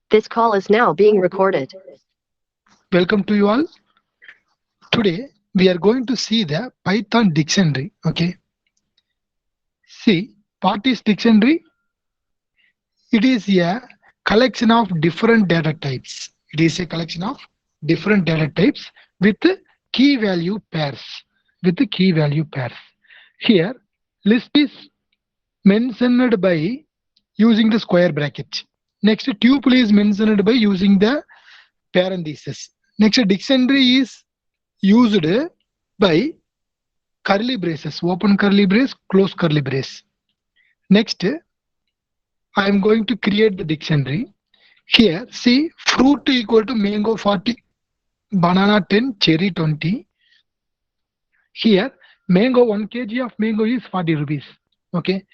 This call is now being recorded. Welcome to you all. Today we are going to see the Python dictionary. Okay. See, what is dictionary? It is a collection of different data types. It is a collection of different data types with key value pairs. With the key value pairs. Here, list is mentioned by using the square bracket. Next, tuple is mentioned by using the parenthesis. Next, dictionary is used by curly braces, open curly brace, close curly brace. Next, I am going to create the dictionary. Here, see, fruit equal to mango 40, banana 10, cherry 20. Here, mango 1 kg of mango is 40 rupees. Okay,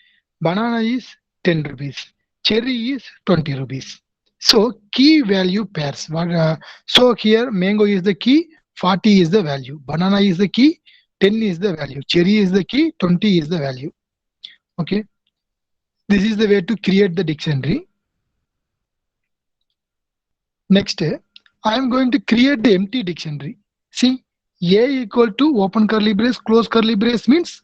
banana is 10 rupees, cherry is 20 rupees. So, key value pairs. So, here, mango is the key, 40 is the value, banana is the key, 10 is the value, cherry is the key, 20 is the value. Okay, this is the way to create the dictionary. Next, I am going to create the empty dictionary. See, A equal to open curly brace, close curly brace means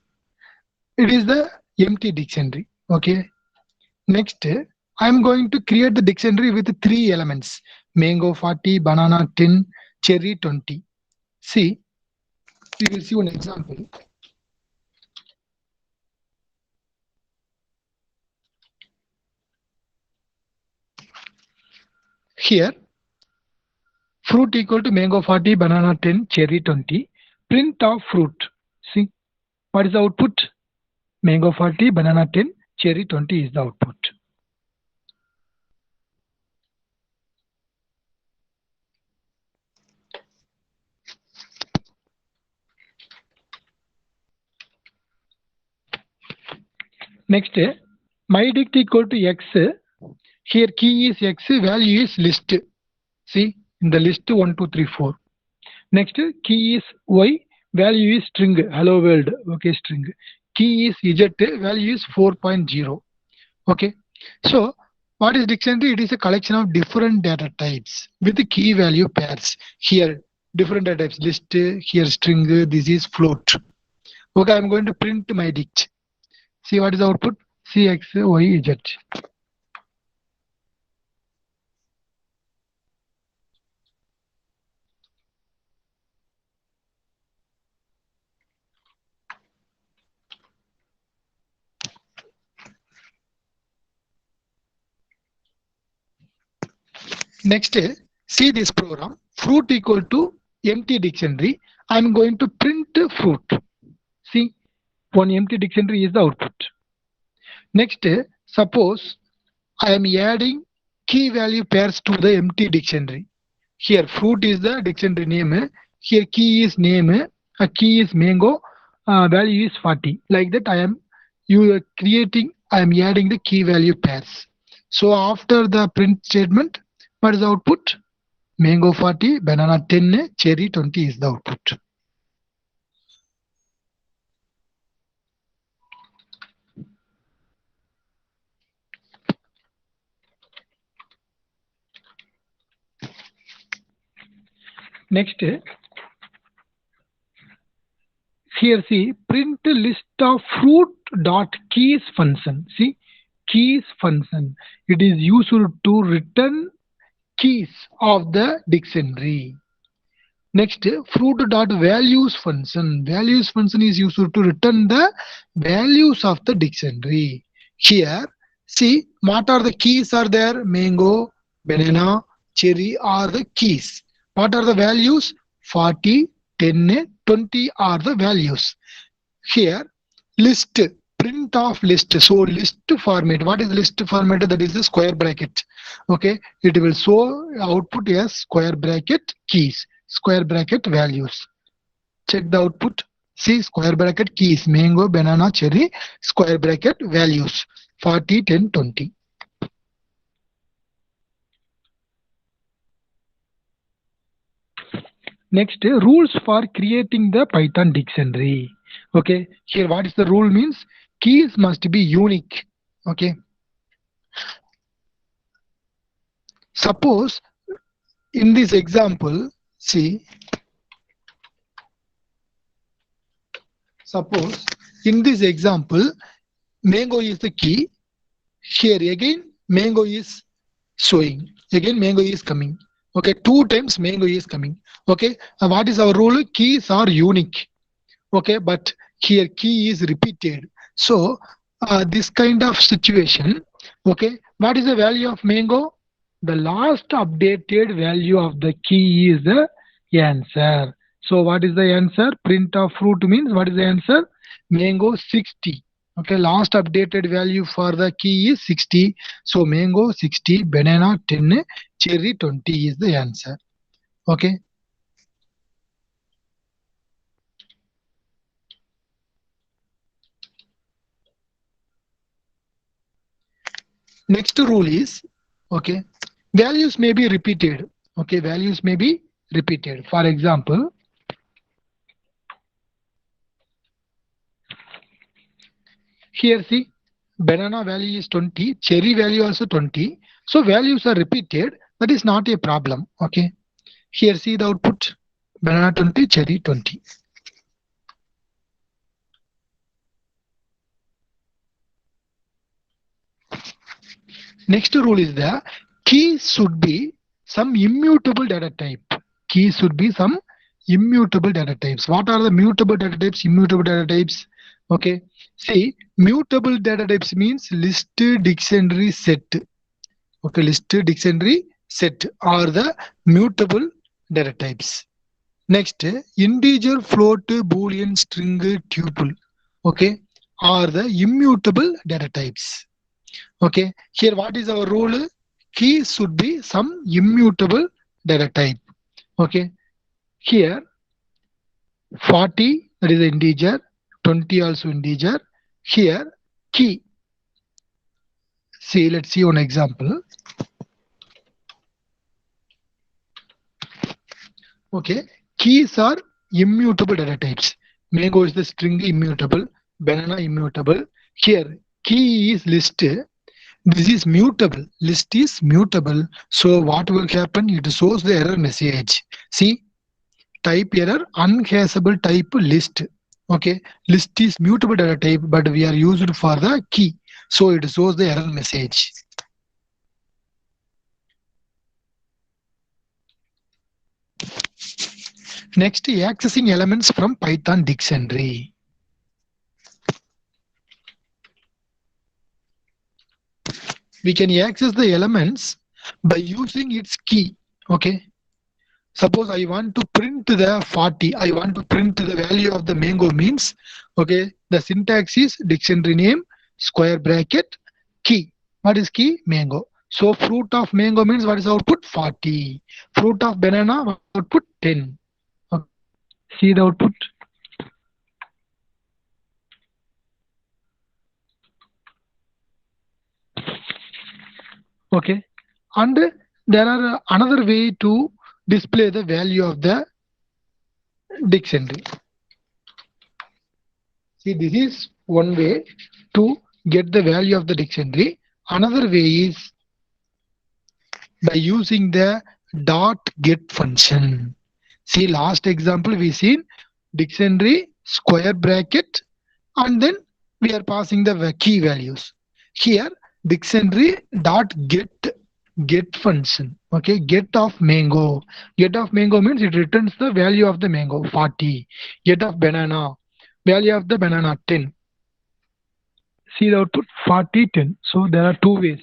it is the empty dictionary. Okay. Next, I am going to create the dictionary with 3 elements: mango 40, banana 10, cherry 20. See, we will see one example. Here, fruit equal to mango 40, banana 10, cherry 20. Print of fruit. See, what is the output? Mango 40, banana 10, cherry 20 is the output. Next, mydict equal to x. Here key is x, value is list. See, in the list 1, 2, 3, 4. Next, key is y, value is string, hello world, okay, string. Key is z, value is 4.0. Okay, so what is dictionary? It is a collection of different data types with the key value pairs. Here, different data types, list, here string, this is float. Okay, I'm going to print my dict. See what is the output? C, X, Y, Z. Next, see this program. Fruit equal to empty dictionary. I'm going to print fruit. See, one empty dictionary is the output. Next, suppose I am adding key value pairs to the empty dictionary. Here, fruit is the dictionary name. Here, key is name. A key is mango. Value is 40. Like that, you are creating. I am adding the key value pairs. So after the print statement, what is the output? Mango 40, banana 10, cherry 20 is the output. Next, here see print list of fruit dot keys function. See, keys function. It is used to return keys of the dictionary. Next, fruit dot values function. Values function is used to return the values of the dictionary. Here, see what are the keys are there? Mango, banana, cherry are the keys. What are the values? 40, 10, 20 are the values. Here, list, print of list. So list format. What is list format? That is the square bracket. Okay, it will show output as square bracket keys, square bracket values. Check the output. See, square bracket keys, mango, banana, cherry, square bracket values 40, 10, 20. Next, rules for creating the Python dictionary. Okay, here what is the rule means? Keys must be unique. Okay, Suppose in this example, see, suppose in this example, mango is the key. Here again, mango is showing. Again, mango is coming. Okay, 2 times mango is coming. Okay, what is our rule? Keys are unique. Okay, but here key is repeated. So this kind of situation, okay, what is the value of mango? The last updated value of the key is the answer. So what is the answer? Print of fruit means what is the answer? Mango 60. Okay, last updated value for the key is 60. So mango 60, banana 10, cherry 20 is the answer. Okay. Next rule is, okay, values may be repeated. Okay, values may be repeated. For example, here see, banana value is 20, cherry value also 20. So values are repeated. That is not a problem. Okay, here see the output, banana 20, cherry 20. Next rule is the key should be some immutable data type. Key should be some immutable data types. What are the mutable data types? Immutable data types. Okay. See, mutable data types means list, dictionary, set. Okay, list, dictionary, set are the mutable data types. Next, integer, float, boolean, string, tuple. Okay, are the immutable data types. Okay, here what is our rule? Key should be some immutable data type. Okay, here 40, that is integer, 20 also integer. Here key. See, let's see one example. Okay, keys are immutable data types. Mango is the string immutable, banana immutable. Here key is list. This is mutable. List is mutable. So what will happen? It shows the error message. See, type error, unhashable type list. Okay, list is mutable data type, but we are used for the key. So it shows the error message. Next, accessing elements from Python dictionary. We can access the elements by using its key. Okay. Suppose I want to print the 40. I want to print the value of the mango means, okay, the syntax is dictionary name, square bracket, key. What is key? Mango. So fruit of mango means what is output? 40. Fruit of banana output 10. Okay. See the output. Okay, and there are another way to display the value of the dictionary. See, this is one way to get the value of the dictionary. Another way is by using the dot get function. See, last example we seen dictionary square bracket and then we are passing the key values. Here dictionary dot get function. Okay, get of mango. Get of mango means it returns the value of the mango 40. Get of banana, value of the banana 10. See the output 40 10. So there are two ways.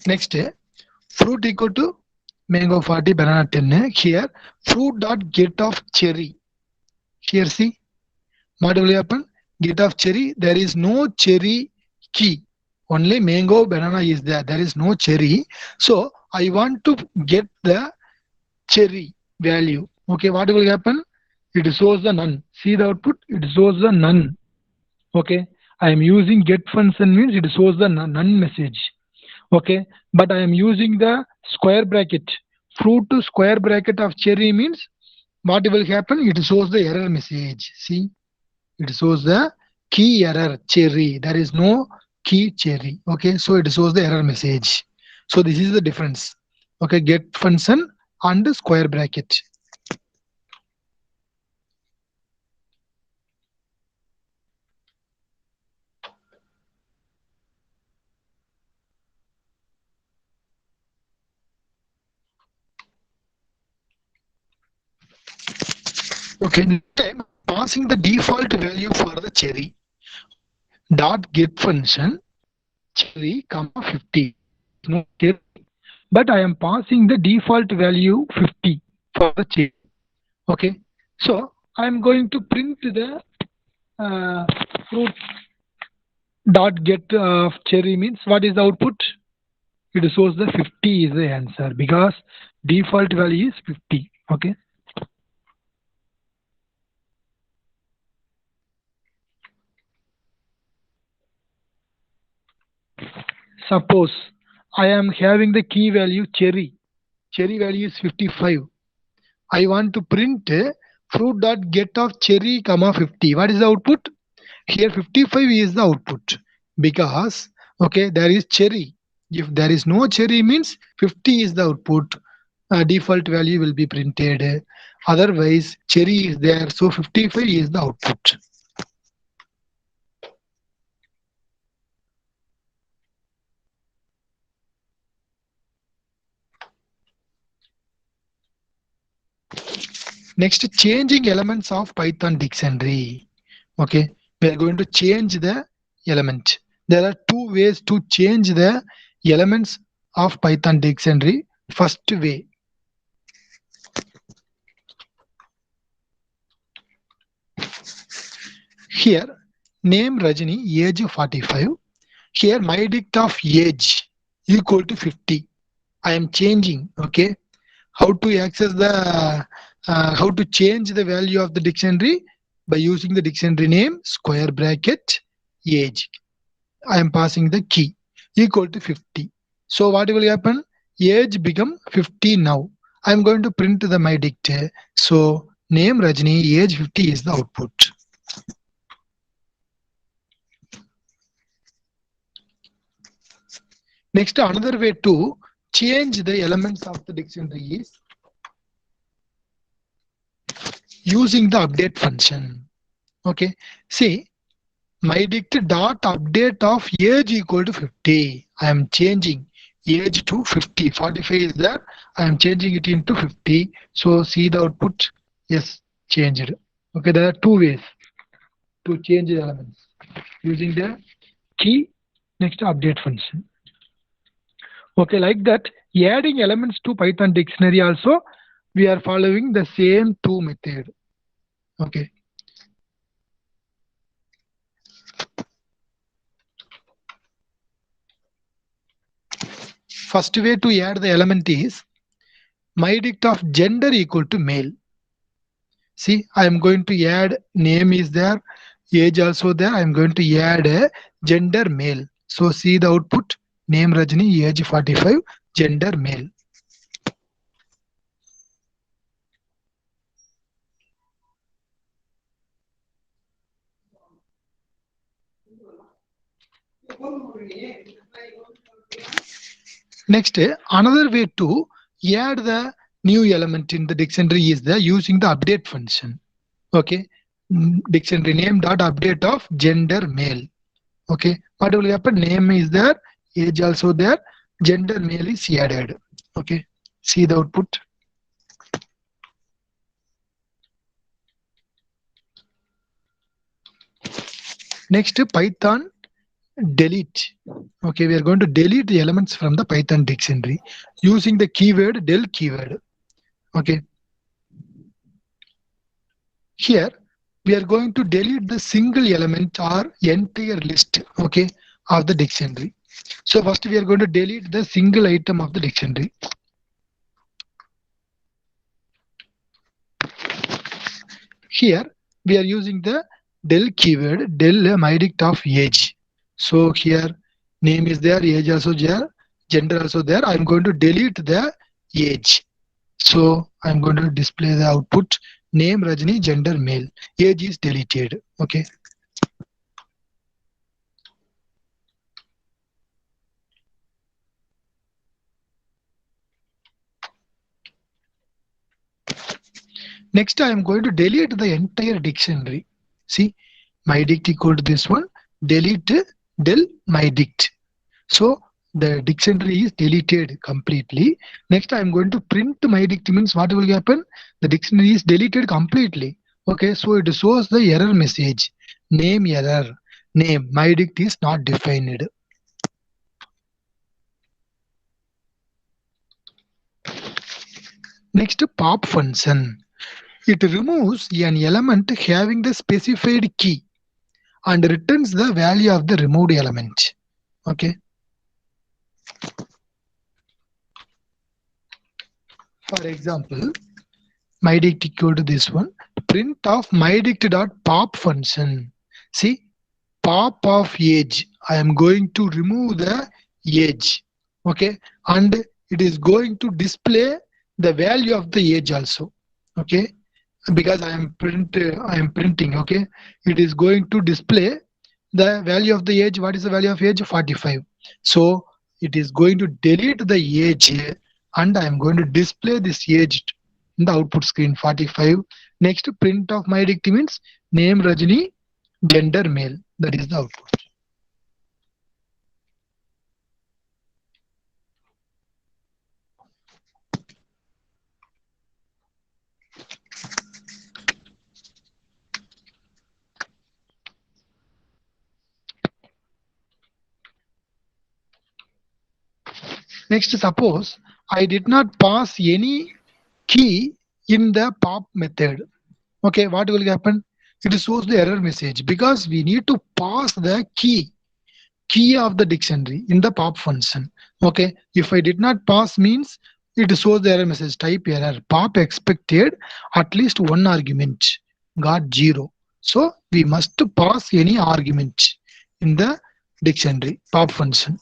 Next, fruit equal to mango 40, banana 10. Here fruit dot get of cherry. Here see what will happen? Get of cherry. There is no cherry key. Only mango, banana is there. There is no cherry. So I want to get the cherry value. Okay, what will happen? It shows the none. See the output? It shows the none. Okay, I am using get function means it shows the none message. Okay, but I am using the square bracket. Fruit to square bracket of cherry means what will happen? It shows the error message. See, it shows the key error cherry. There is no key cherry. Okay, so it shows the error message. So this is the difference. Okay, get function and square bracket. Okay, this time passing the default value for the cherry dot get function cherry comma 50. No cherry, but I am passing the default value 50 for the cherry. Okay, so I am going to print the fruit dot get of cherry means what is the output? It shows the 50 is the answer because default value is 50. Okay. Suppose I am having the key value cherry. Cherry value is 55. I want to print fruit dot get of cherry comma 50. What is the output? Here 55 is the output because okay there is cherry. If there is no cherry means 50 is the output. Default value will be printed. Otherwise cherry is there, so 55 is the output. Next, changing elements of Python dictionary. Okay, we are going to change the element. There are two ways to change the elements of Python dictionary. First way, here name Rajini, age 45. Here my dict of age equal to 50. I am changing. Okay, how to access the how to change the value of the dictionary? By using the dictionary name square bracket age. I am passing the key equal to 50. So what will happen? Age become 50 now. I am going to print the my dict. So name Rajni, age 50 is the output. Next, another way to change the elements of the dictionary is using the update function. Okay, see my dict dot update of age equal to 50. I am changing age to 50. 45 is there. I am changing it into 50. So see the output. Yes, changed. Okay, there are two ways to change the elements using the key next update function. Okay, like that, adding elements to Python dictionary also we are following the same two method. Okay. First way to add the element is my dict of gender equal to male. See, I am going to add name is there, age also there. I am going to add a gender male. So see the output name Rajni, age 45, gender male. Next, another way to add the new element in the dictionary is the using the update function. Okay, dictionary name dot update of gender male. Okay, what will happen? Name is there, age also there, gender male is added. Okay, see the output. Next, Python delete. Okay, we are going to delete the elements from the Python dictionary using the keyword del keyword. Okay, here we are going to delete the single element or entire list, okay, of the dictionary. So first we are going to delete the single item of the dictionary. Here we are using the del keyword, del my dict of age. So here name is there, age also there, gender also there. I'm going to delete the age. So I'm going to display the output. Name Rajni, gender male. Age is deleted. Okay. Next, I am going to delete the entire dictionary. See, my dict equal to this one. Delete del my dict. So the dictionary is deleted completely. Next, I am going to print my dict means what will happen? The dictionary is deleted completely. Okay, so it shows the error message. Name error. Name. My dict is not defined. Next, pop function. It removes an element having the specified key and returns the value of the removed element. Okay. For example, myDict equal to this one. Print of myDict.pop function. See, pop of age. I am going to remove the age. Okay. And it is going to display the value of the age also. Okay. Because I am printing. Okay. It is going to display the value of the age. What is the value of age? 45. So it is going to delete the age and I am going to display this age in the output screen 45. Next, print of my dict means name Rajni, gender male. That is the output. Next, suppose I did not pass any key in the pop method. Okay, what will happen? It shows the error message because we need to pass the key of the dictionary in the pop function. Okay, if I did not pass means it shows the error message type error. Pop expected at least one argument, got 0. So we must pass any argument in the dictionary pop function.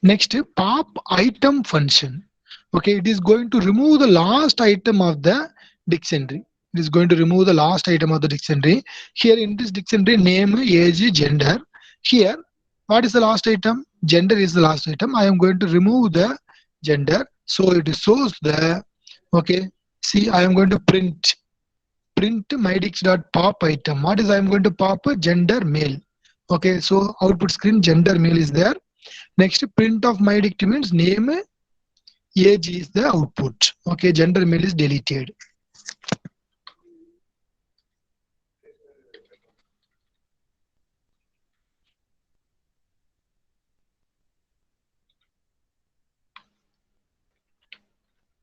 Next, pop item function. Okay, it is going to remove the last item of the dictionary. It is going to remove the last item of the dictionary. Here in this dictionary, name, age, gender. Here, what is the last item? Gender is the last item. I am going to remove the gender. So it shows the, okay, see, I am going to print mydict.pop item. What is I am going to pop? Gender male. Okay, so output screen gender male is there. Next, print of mydict means name, age is the output. Okay, gender male is deleted.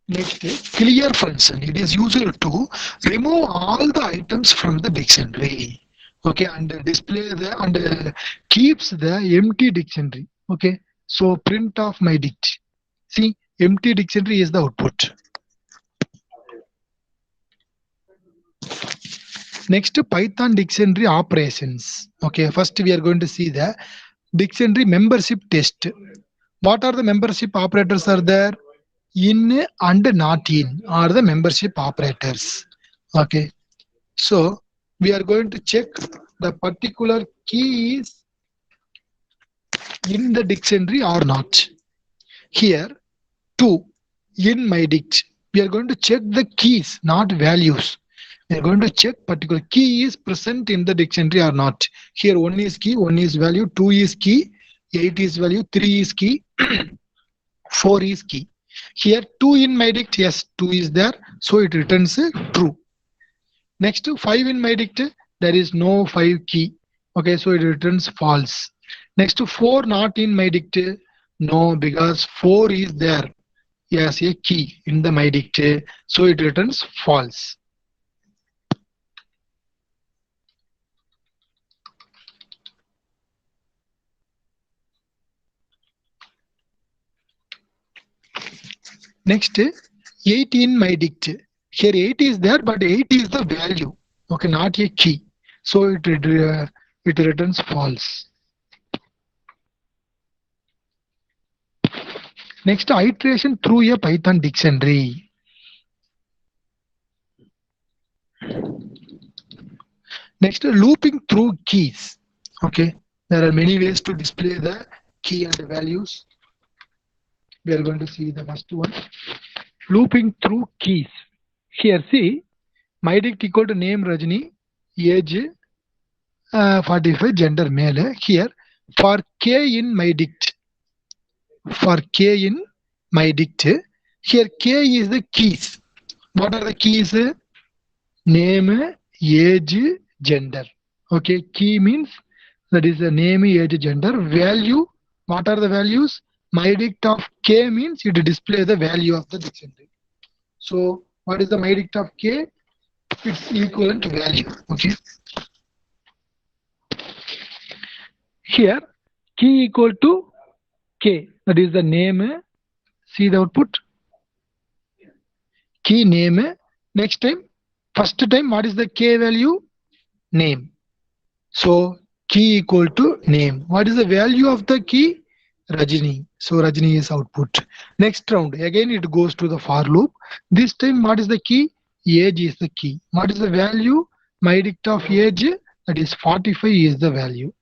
Next, clear function. It is used to remove all the items from the dictionary. Okay, and display the and keeps the empty dictionary. Okay, so print of mydict. See, empty dictionary is the output. Next, Python dictionary operations. Okay, first we are going to see the dictionary membership test. What are the membership operators are there? In and not in are the membership operators. Okay, so we are going to check the particular key is in the dictionary or not. Here, two in my dict. We are going to check the keys, not values. We are going to check particular key is present in the dictionary or not. Here 1 is key, 1 is value, 2 is key, 8 is value, 3 is key, 4 is key. Here 2 in my dict, yes, 2 is there, so it returns true. Next 5 in my dict, there is no 5 key. Okay, so it returns false. Next 4 not in my dict, no, because 4 is there as a key in the my dict, so it returns false. Next, 8 in my dict. Here 8 is there, but 8 is the value. Okay, not a key. So it returns false. Next, iteration through a Python dictionary. Next, looping through keys. Okay, there are many ways to display the key and the values. We are going to see the first one. Looping through keys. Here, see, mydict equal to name Rajni, age 45, gender male. Here, for k in mydict, here k is the keys. What are the keys? Name, age, gender. Okay, key means that is the name, age, gender. Value, what are the values? Mydict of k means it display the value of the dictionary. So what is the mydict of k? It's equivalent value. Okay. Here key equal to k, that is the name. See the output. Key name. Next time, first time, what is the k value? Name. So key equal to name. What is the value of the key? Rajini. So Rajini is output. Next round, again it goes to the for loop. This time, what is the key? Age is the key. What is the value? Mydict of age, that is 45 is the value.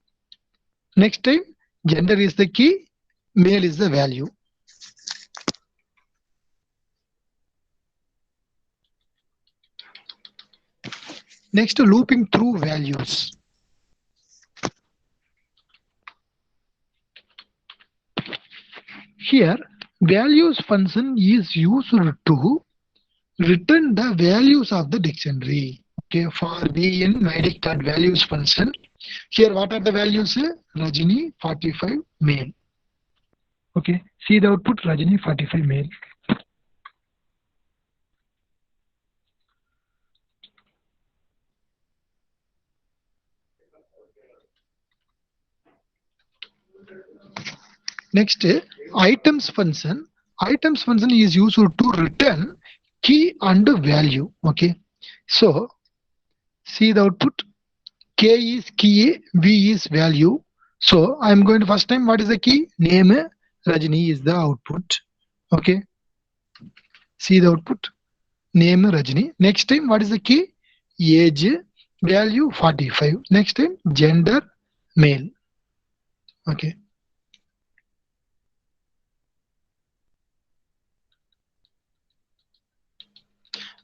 Next time, gender is the key, male is the value. Next, looping through values. Here, values function is used to return the values of the dictionary. Okay, for v in mydict.values function. Here, what are the values? Rajini 45 male. Okay, see the output, Rajini 45 male. Next, items function. Items function is used to return key and value. Okay, so see the output. K is key, V is value. So I'm going to first time, what is the key? Name, Rajini is the output. Okay, see the output. Name Rajini. Next time, what is the key? Age, value 45. Next time, gender male. Okay.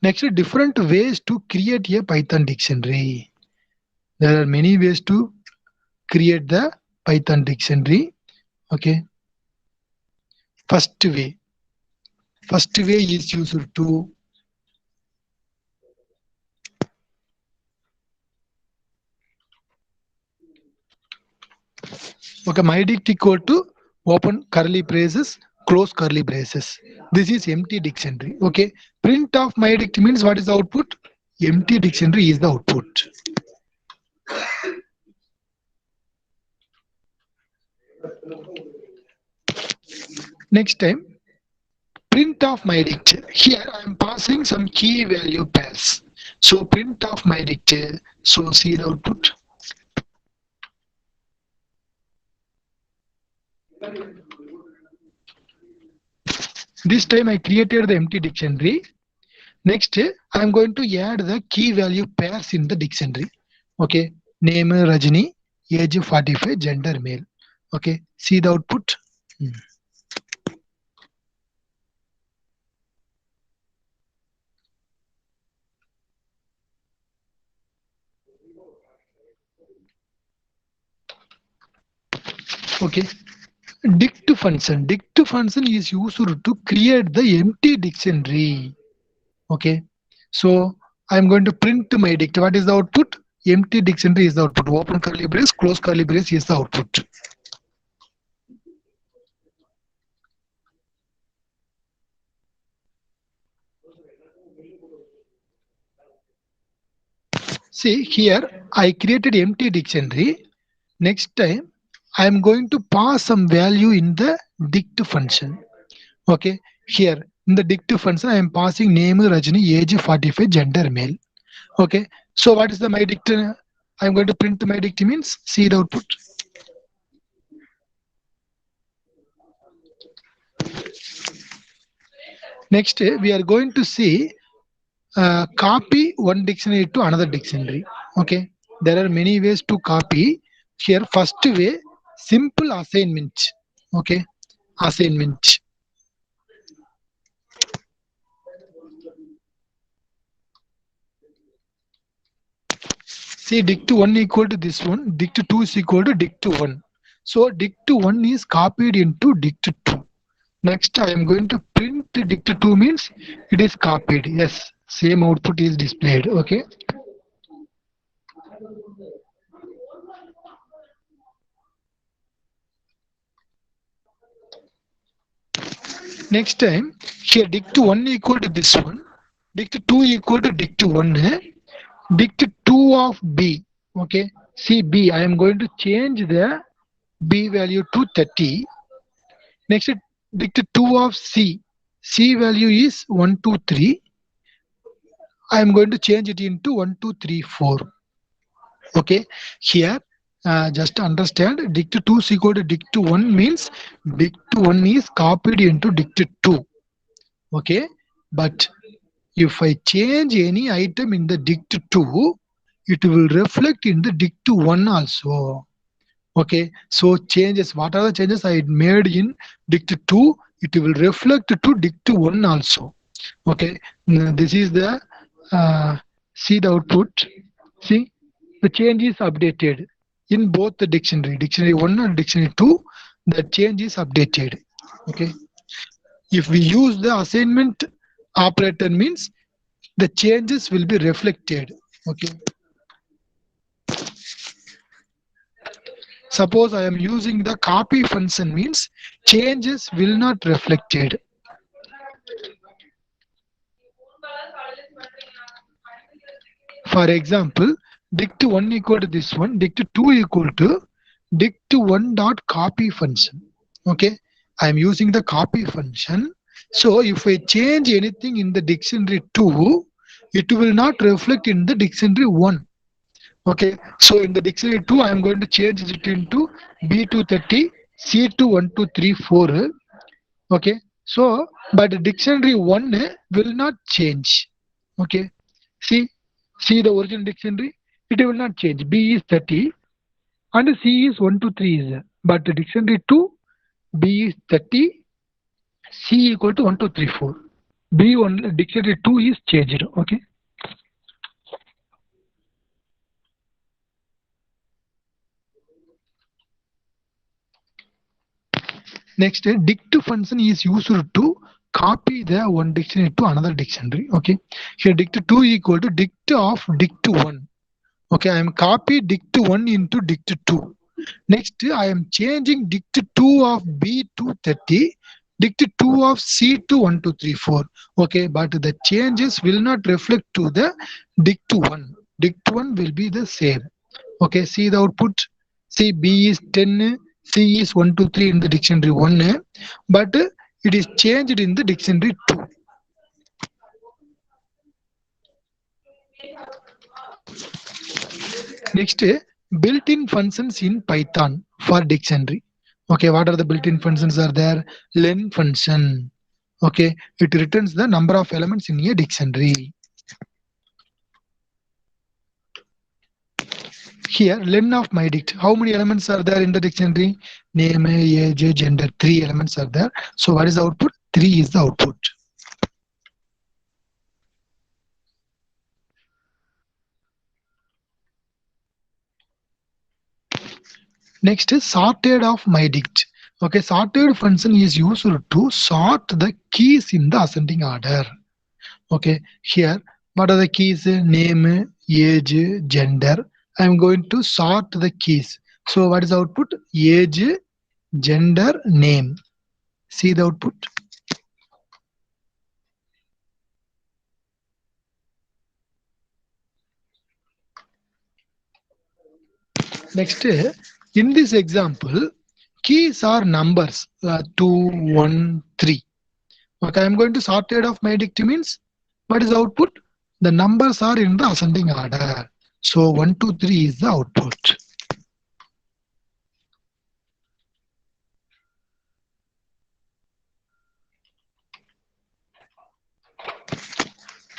Next, different ways to create a Python dictionary. There are many ways to create the Python dictionary. Okay. First way is used to mydict equal to open curly braces, close curly braces. This is empty dictionary. Okay. Print of mydict means what is the output? Empty dictionary is the output. Next time, print of mydict. Here I am passing some key value pairs. So print of mydict. So see the output. This time I created the empty dictionary. Next, I am going to add the key value pairs in the dictionary. Okay, name Rajini, age 45, gender male. Okay, see the output. Okay, dict function. Dict function is used to create the empty dictionary. Okay, so I'm going to print my dict. What is the output? Empty dictionary is the output. Open curly brace, close curly brace is the output. See here, I created empty dictionary. Next time, I am going to pass some value in the dict function. Okay, here In the dict function, I am passing name Rajni, age 45, gender male. Okay. So what is the my dict? I am going to print my dict means see the output. Next, we are going to see copy one dictionary to another dictionary. Okay. There are many ways to copy. Here, first way, simple assignment. Okay. Assignment. See, dict 1 equal to this one, dict 2 is equal to dict 1. So dict 1 is copied into dict 2. Next, I am going to print dict 2 means it is copied. Yes, same output is displayed. Okay. Next time, here dict 1 equal to this one, dict 2 equal to dict 1. Dict 2 of B. Okay. See B, I am going to change the B value to 30. Next, dict 2 of C. C value is 1, 2, 3. I am going to change it into 1, 2, 3, 4. Okay. Here, just understand dict 2 is equal to dict 1 means dict 1 is copied into dict 2. Okay. But if I change any item in the dict 2, it will reflect in the dict 1 also. Okay. So changes, what are the changes I made in dict 2, it will reflect to dict 1 also. Okay. This is the see the output. See, the change is updated in both the dictionary 1 and dictionary 2. The change is updated. Okay. If we use the assignment operator means the changes will be reflected. Okay. Suppose I am using the copy function means changes will not reflected. For example, dict 1 equal to this one, dict 2 equal to dict 1 dot copy function. Okay, I am using the copy function. So if I change anything in the dictionary 2, it will not reflect in the dictionary 1. Okay, so in the dictionary 2, I am going to change it into B230, C21234. Okay, so but dictionary 1 will not change. Okay, see the original dictionary, it will not change. B is 30 and C is 1 to 3 is there. But the dictionary 2, B is 30, C equal to 1 to 3 4. B1 dictionary 2 is changed. Okay. Next, dict function is used to copy the one dictionary to another dictionary. Okay. Here dict 2 equal to dict of dict 1. Okay, I am copy dict 1 into dict 2. Next, I am changing dict 2 of B to 30, dict 2 of C to 1, 2, 3, 4. Okay, but the changes will not reflect to the dict 1. Dict 1 will be the same. Okay, see the output. See B is 10, C is 1, 2, 3 in the dictionary 1, but it is changed in the dictionary 2. Next, built-in functions in Python for dictionary. Okay, what are the built-in functions are there? Len function. Okay, it returns the number of elements in a dictionary. Here, len of my dict. How many elements are there in the dictionary? Name, age, gender. 3 elements are there. So what is the output? 3 is the output. Next is sorted of my dict. Okay, sorted function is used to sort the keys in the ascending order. Okay, here what are the keys? Name, age, gender. I am going to sort the keys. So what is the output? Age, gender, name. See the output. Next, in this example, keys are numbers 2, 1, 3. Okay, I'm going to sorted of mydict means what is the output? The numbers are in the ascending order. So 1, 2, 3 is the output.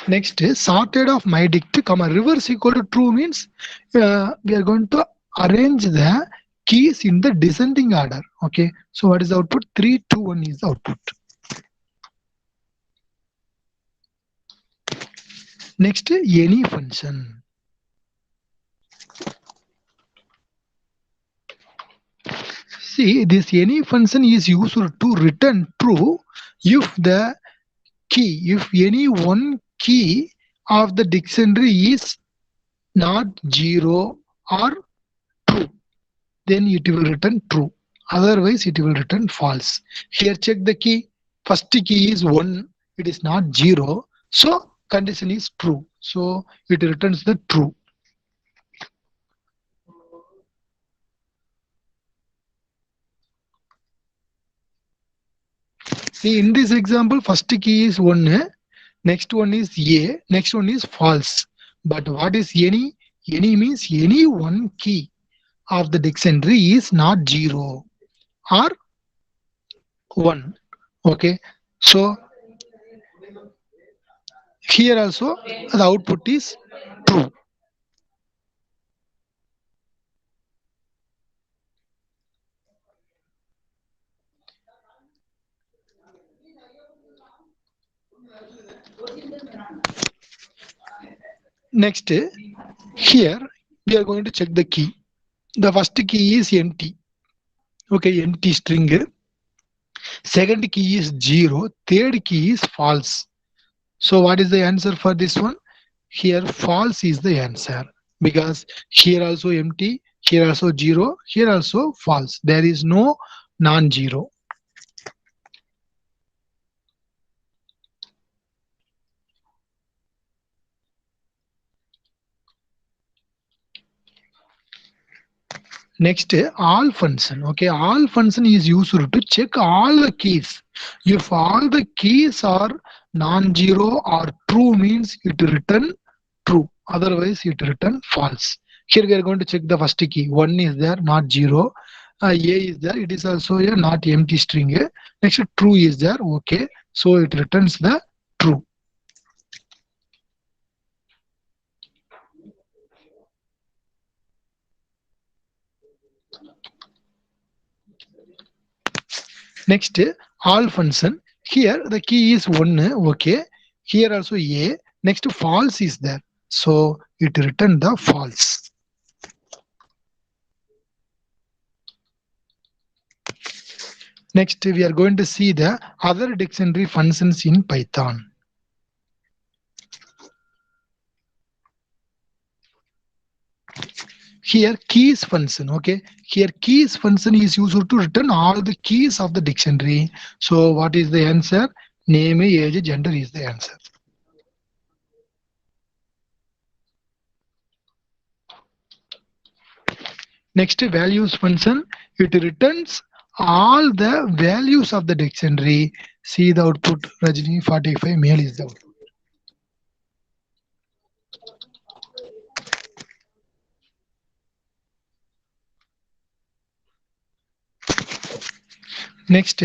Next is sorted of mydict, comma reverse equal to true means we are going to arrange the keys in the descending order. Okay, so what is the output? 3, 2, 1 is the output. Next, any function. See, this any function is used to return true if the key, if any one key of the dictionary is not 0 or true, then it will return true. Otherwise, it will return false. Here, check the key. First key is 1, it is not 0. So, condition is true. So, it returns the true. See, in this example, first key is 1, next one is A, next one is false. But what is any? Any means any one key of the dictionary is not 0 or 1. Okay, so here also the output is true. Next, here we are going to check the key. The first key is empty. Okay, empty string. Second key is 0. Third key is false. So what is the answer for this one? Here false is the answer because here also empty, here also 0, here also false. There is no non-zero. Next, all function. Okay, all function is used to check all the keys. If all the keys are non-zero or true means it return true. Otherwise, it return false. Here we are going to check the first key. 1 is there, not 0. A is there. It is also a not empty string. Next, true is there. Okay, so it returns the true. Next, all function. Here the key is 1. Okay. Here also A. Next, false is there. So it return the false. Next, we are going to see the other dictionary functions in Python. Here keys function. Okay, here keys function is used to return all the keys of the dictionary. So what is the answer? Name, age, gender is the answer. Next, values function. It returns all the values of the dictionary. See the output. Rajini 45 male is the output. Next,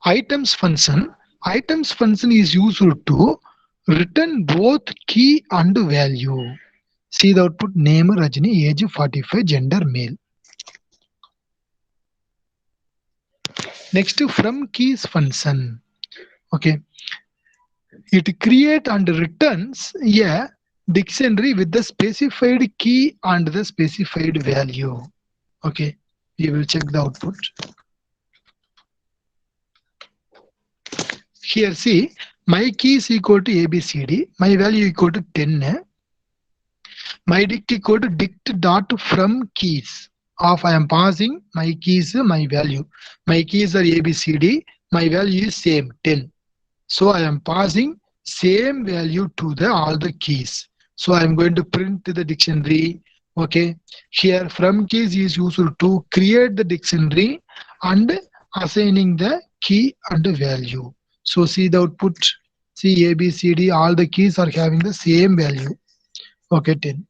items function. Items function is used to return both key and value. See the output. Name Rajini, age 45, gender male. Next, from keys function. Okay, it create and returns a dictionary with the specified key and the specified value. Okay, we will check the output. Here see, my key is equal to ABCD, my value equal to 10. My dict equal to dict dot from keys of I am passing my keys, my value. My keys are ABCD, my value is same 10. So I am passing same value to the all the keys. So I am going to print the dictionary. Okay, here from keys is used to create the dictionary and assigning the key and the value. So see the output. See A, B, C, D, all the keys are having the same value. Okay, 10.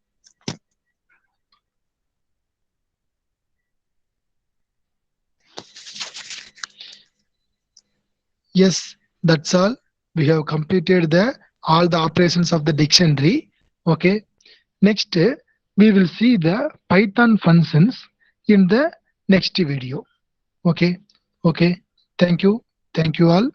Yes, that's all. We have completed all the operations of the dictionary. Okay. Next, we will see the Python functions in the next video. Okay. Okay. Thank you. Thank you all.